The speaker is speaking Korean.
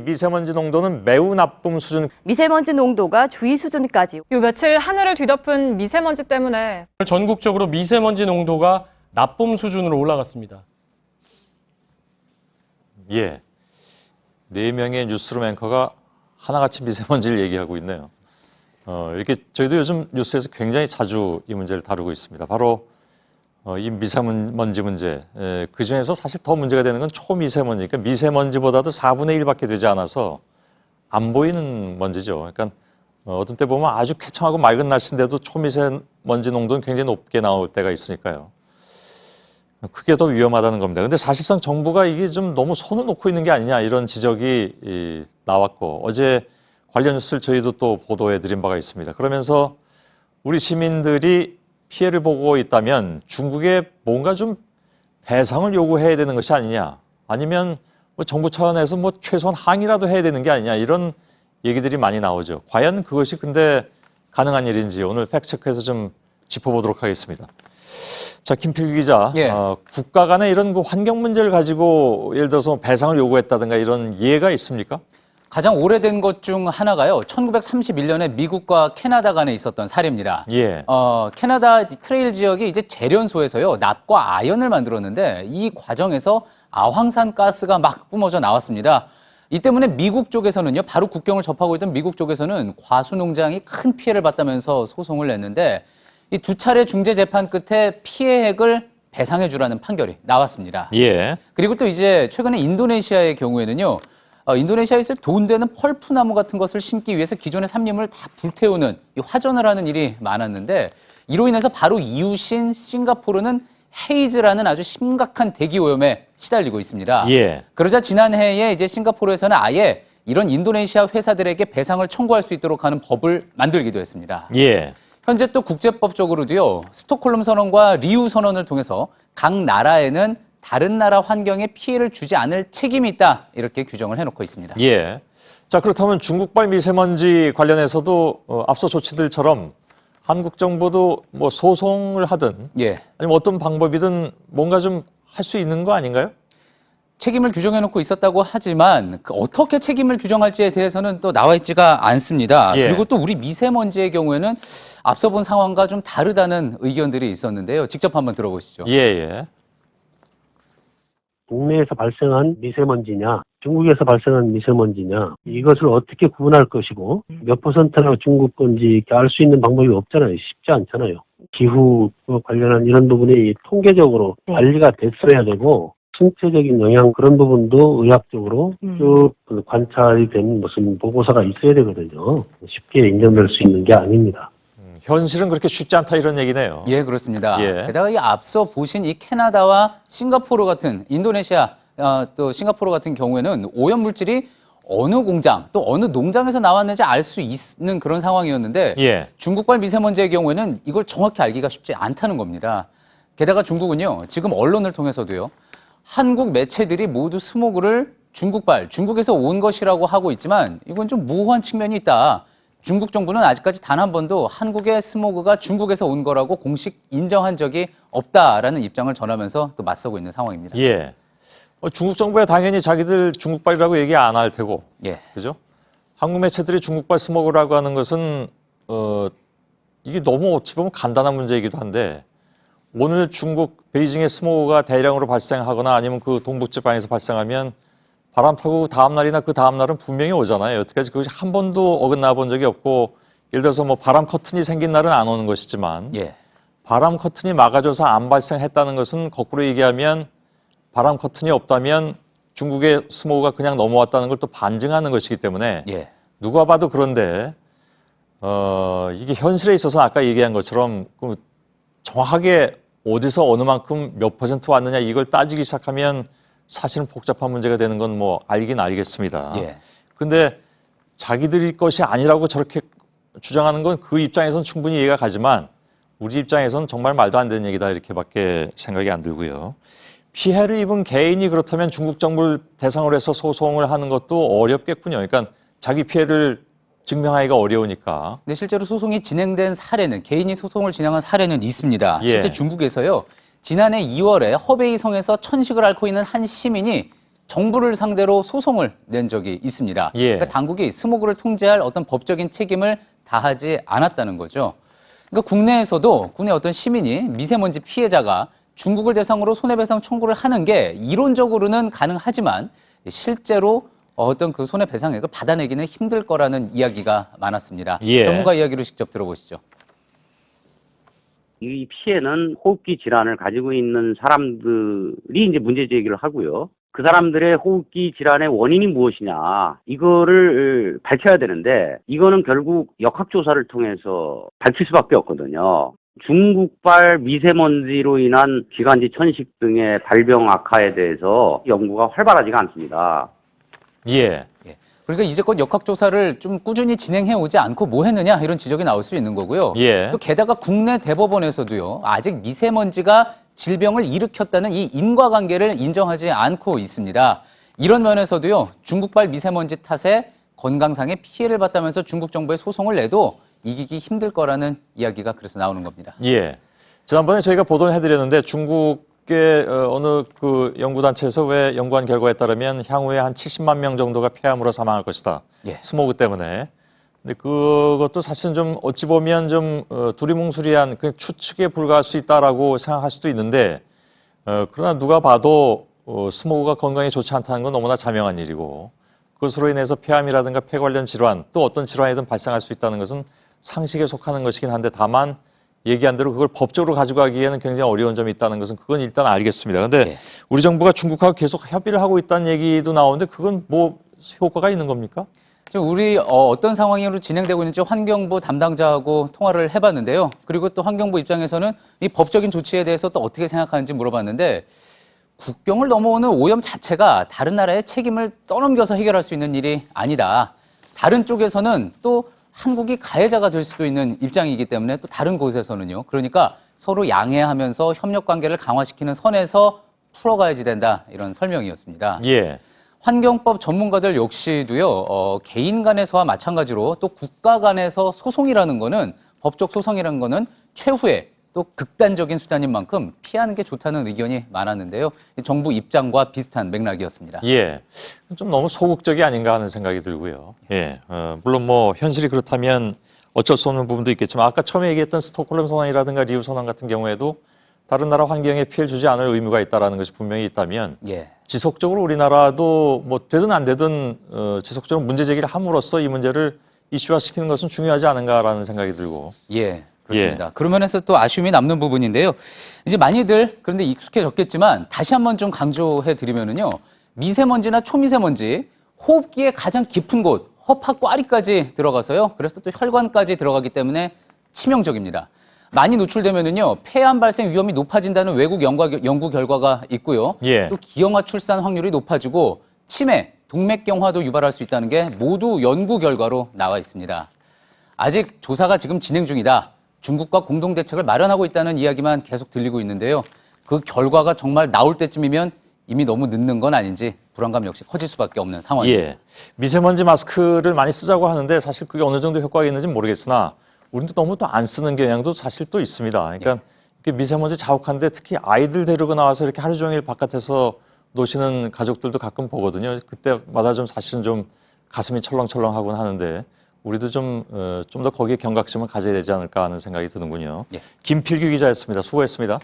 미세먼지 농도는 매우 나쁨 수준. 미세먼지 농도가 주의 수준까지. 요 며칠 하늘을 뒤덮은 미세먼지 때문에 전국적으로 미세먼지 농도가 나쁨 수준으로 올라갔습니다. 예, 4명의 뉴스룸 앵커가 하나같이 미세먼지를 얘기하고 있네요. 이렇게 저희도 요즘 뉴스에서 굉장히 자주 이 문제를 다루고 있습니다. 바로 이 미세먼지 문제. 그 중에서 사실 더 문제가 되는 건 초미세먼지. 그러니까 미세먼지보다도 4분의 1밖에 되지 않아서 안 보이는 먼지죠. 그러니까 어떤 때 보면 아주 쾌청하고 맑은 날씨인데도 초미세먼지 농도는 굉장히 높게 나올 때가 있으니까요. 그게 더 위험하다는 겁니다. 근데 사실상 정부가 이게 좀 너무 손을 놓고 있는 게 아니냐 이런 지적이 나왔고, 어제 관련 뉴스를 저희도 또 보도해 드린 바가 있습니다. 그러면서 우리 시민들이 피해를 보고 있다면 중국에 뭔가 좀 배상을 요구해야 되는 것이 아니냐, 아니면 뭐 정부 차원에서 뭐 최소한 항의라도 해야 되는 게 아니냐, 이런 얘기들이 많이 나오죠. 과연 그것이 근데 가능한 일인지 오늘 팩트체크해서 좀 짚어보도록 하겠습니다. 자, 김필규 기자, 예. 국가 간의 이런 그 환경 문제를 가지고 예를 들어서 배상을 요구했다든가 이런 예가 있습니까? 가장 오래된 것 중 하나가요. 1931년에 미국과 캐나다 간에 있었던 사례입니다. 예. 캐나다 트레일 지역이 이제 재련소에서요, 납과 아연을 만들었는데 이 과정에서 아황산 가스가 막 뿜어져 나왔습니다. 이 때문에 미국 쪽에서는요, 바로 국경을 접하고 있던 미국 쪽에서는 과수 농장이 큰 피해를 봤다면서 소송을 냈는데, 이 두 차례 중재 재판 끝에 피해액을 배상해 주라는 판결이 나왔습니다. 예. 그리고 또 이제 최근에 인도네시아의 경우에는요, 인도네시아에서 돈 되는 펄프나무 같은 것을 심기 위해서 기존의 산림을 다 불태우는 이 화전을 하는 일이 많았는데, 이로 인해서 바로 이웃인 싱가포르는 헤이즈라는 아주 심각한 대기 오염에 시달리고 있습니다. 예. 그러자 지난해에 이제 싱가포르에서는 아예 이런 인도네시아 회사들에게 배상을 청구할 수 있도록 하는 법을 만들기도 했습니다. 예. 현재 또 국제법적으로도요, 스톡홀름 선언과 리우 선언을 통해서 각 나라에는 다른 나라 환경에 피해를 주지 않을 책임이 있다, 이렇게 규정을 해놓고 있습니다. 예. 자, 그렇다면 중국발 미세먼지 관련해서도 앞서 조치들처럼 한국 정부도 뭐 소송을 하든 예. 아니면 어떤 방법이든 뭔가 좀 할 수 있는 거 아닌가요? 책임을 규정해놓고 있었다고 하지만 어떻게 책임을 규정할지에 대해서는 또 나와 있지가 않습니다. 예. 그리고 또 우리 미세먼지의 경우에는 앞서 본 상황과 좀 다르다는 의견들이 있었는데요. 직접 한번 들어보시죠. 예, 예. 국내에서 발생한 미세먼지냐, 중국에서 발생한 미세먼지냐, 이것을 어떻게 구분할 것이고 몇 퍼센트나 중국 건지 알 수 있는 방법이 없잖아요. 쉽지 않잖아요. 기후 관련한 이런 부분이 통계적으로 관리가 됐어야 되고, 신체적인 영향 그런 부분도 의학적으로 쭉 관찰이 된 무슨 보고서가 있어야 되거든요. 쉽게 인정될 수 있는 게 아닙니다. 현실은 그렇게 쉽지 않다 이런 얘기네요. 예, 그렇습니다. 예. 게다가 이 앞서 보신 이 캐나다와 싱가포르 같은 인도네시아, 또 싱가포르 같은 경우에는 오염 물질이 어느 공장 또 어느 농장에서 나왔는지 알 수 있는 그런 상황이었는데, 예. 중국발 미세먼지의 경우에는 이걸 정확히 알기가 쉽지 않다는 겁니다. 게다가 중국은요, 지금 언론을 통해서도요, 한국 매체들이 모두 스모그를 중국에서 온 것이라고 하고 있지만 이건 좀 모호한 측면이 있다. 중국 정부는 아직까지 단 한 번도 한국의 스모그가 중국에서 온 거라고 공식 인정한 적이 없다라는 입장을 전하면서 또 맞서고 있는 상황입니다. 예. 중국 정부야 당연히 자기들 중국발이라고 얘기 안 할 테고, 예. 그죠? 한국 매체들이 중국발 스모그라고 하는 것은 이게 너무 어찌 보면 간단한 문제이기도 한데, 오늘 중국 베이징의 스모그가 대량으로 발생하거나 아니면 그 동북지방에서 발생하면 바람 타고 다음 날이나 그 다음 날은 분명히 오잖아요. 여태까지 그것이 한 번도 어긋나 본 적이 없고, 예를 들어서 뭐 바람 커튼이 생긴 날은 안 오는 것이지만, 예. 바람 커튼이 막아줘서 안 발생했다는 것은 거꾸로 얘기하면 바람 커튼이 없다면 중국의 스모그가 그냥 넘어왔다는 걸 또 반증하는 것이기 때문에, 예. 누가 봐도 그런데 이게 현실에 있어서 아까 얘기한 것처럼 정확하게 어디서 어느 만큼 몇 퍼센트 왔느냐 이걸 따지기 시작하면 사실은 복잡한 문제가 되는 건 뭐 알긴 알겠습니다. 예. 근데 자기들이 것이 아니라고 저렇게 주장하는 건 그 입장에서는 충분히 이해가 가지만 우리 입장에서는 정말 말도 안 되는 얘기다 이렇게밖에 생각이 안 들고요. 피해를 입은 개인이 그렇다면 중국 정부를 대상으로 해서 소송을 하는 것도 어렵겠군요. 그러니까 자기 피해를 증명하기가 어려우니까. 근데 실제로 소송이 진행된 사례는, 개인이 소송을 진행한 사례는 있습니다. 예. 실제 중국에서요, 지난해 2월에 허베이 성에서 천식을 앓고 있는 한 시민이 정부를 상대로 소송을 낸 적이 있습니다. 예. 그러니까 당국이 스모그를 통제할 어떤 법적인 책임을 다하지 않았다는 거죠. 그러니까 국내에서도 국내 어떤 시민이 미세먼지 피해자가 중국을 대상으로 손해배상 청구를 하는 게 이론적으로는 가능하지만 실제로 어떤 그 손해배상액을 받아내기는 힘들 거라는 이야기가 많았습니다. 예. 전문가 이야기로 직접 들어보시죠. 이 피해는 호흡기 질환을 가지고 있는 사람들이 이제 문제 제기를 하고요. 그 사람들의 호흡기 질환의 원인이 무엇이냐, 이거를 밝혀야 되는데, 이거는 결국 역학조사를 통해서 밝힐 수밖에 없거든요. 중국발 미세먼지로 인한 기관지 천식 등의 발병 악화에 대해서 연구가 활발하지가 않습니다. 예. 그러니까 이제껏 역학조사를 좀 꾸준히 진행해 오지 않고 뭐 했느냐 이런 지적이 나올 수 있는 거고요. 예. 또 게다가 국내 대법원에서도요. 아직 미세먼지가 질병을 일으켰다는 이 인과관계를 인정하지 않고 있습니다. 이런 면에서도요. 중국발 미세먼지 탓에 건강상의 피해를 봤다면서 중국 정부에 소송을 내도 이기기 힘들 거라는 이야기가 그래서 나오는 겁니다. 예. 지난번에 저희가 보도를 해드렸는데 중국의 어느 그 연구단체에서 왜 연구한 결과에 따르면 향후에 한 70만 명 정도가 폐암으로 사망할 것이다. 예. 스모그 때문에. 근데 그것도 사실은 좀 어찌 보면 좀 두리뭉술이한 그 추측에 불과할 수 있다라고 생각할 수도 있는데 그러나 누가 봐도 스모그가 건강에 좋지 않다는 건 너무나 자명한 일이고 그것으로 인해서 폐암이라든가 폐 관련 질환 또 어떤 질환이든 발생할 수 있다는 것은 상식에 속하는 것이긴 한데 다만 얘기한 대로 그걸 법적으로 가져가기에는 굉장히 어려운 점이 있다는 것은 그건 일단 알겠습니다. 그런데 예. 우리 정부가 중국하고 계속 협의를 하고 있다는 얘기도 나오는데 그건 뭐 효과가 있는 겁니까? 지금 우리 어떤 상황으로 진행되고 있는지 환경부 담당자하고 통화를 해봤는데요. 그리고 또 환경부 입장에서는 이 법적인 조치에 대해서 또 어떻게 생각하는지 물어봤는데 국경을 넘어오는 오염 자체가 다른 나라의 책임을 떠넘겨서 해결할 수 있는 일이 아니다. 다른 쪽에서는 또 한국이 가해자가 될 수도 있는 입장이기 때문에 또 다른 곳에서는요. 그러니까 서로 양해하면서 협력 관계를 강화시키는 선에서 풀어가야지 된다. 이런 설명이었습니다. 예. 환경법 전문가들 역시도요, 개인 간에서와 마찬가지로 또 국가 간에서 소송이라는 거는, 법적 소송이라는 거는 최후의 또 극단적인 수단인 만큼 피하는 게 좋다는 의견이 많았는데요. 정부 입장과 비슷한 맥락이었습니다. 예. 좀 너무 소극적이 아닌가 하는 생각이 들고요. 예. 물론 뭐 현실이 그렇다면 어쩔 수 없는 부분도 있겠지만 아까 처음에 얘기했던 스톡홀름 선언이라든가 리우 선언 같은 경우에도 다른 나라 환경에 피해를 주지 않을 의무가 있다는 것이 분명히 있다면 예. 지속적으로 우리나라도 뭐 되든 안 되든 지속적으로 문제 제기를 함으로써 이 문제를 이슈화시키는 것은 중요하지 않은가라는 생각이 들고. 예, 그렇습니다. 그러면서 또 아쉬움이 남는 부분인데요. 이제 많이들 그런데 익숙해졌겠지만 다시 한번 좀 강조해 드리면은요. 미세먼지나 초미세먼지 호흡기의 가장 깊은 곳, 허파꽈리까지 들어가서요. 그래서 또 혈관까지 들어가기 때문에 치명적입니다. 많이 노출되면은요 폐암 발생 위험이 높아진다는 외국 연구 결과가 있고요. 예. 또 기형아 출산 확률이 높아지고 치매, 동맥경화도 유발할 수 있다는 게 모두 연구 결과로 나와 있습니다. 아직 조사가 지금 진행 중이다. 중국과 공동 대책을 마련하고 있다는 이야기만 계속 들리고 있는데요. 그 결과가 정말 나올 때쯤이면 이미 너무 늦는 건 아닌지 불안감 역시 커질 수밖에 없는 상황입니다. 예. 미세먼지 마스크를 많이 쓰자고 하는데 사실 그게 어느 정도 효과가 있는지 모르겠으나 우리도 너무 또 안 쓰는 경향도 사실 또 있습니다. 그러니까 이렇게 미세먼지 자욱한데 특히 아이들 데리고 나와서 이렇게 하루 종일 바깥에서 노시는 가족들도 가끔 보거든요. 그때마다 좀 사실은 좀 가슴이 철렁철렁하곤 하는데 우리도 좀 더 거기에 경각심을 가져야 되지 않을까 하는 생각이 드는군요. 예. 김필규 기자였습니다. 수고했습니다.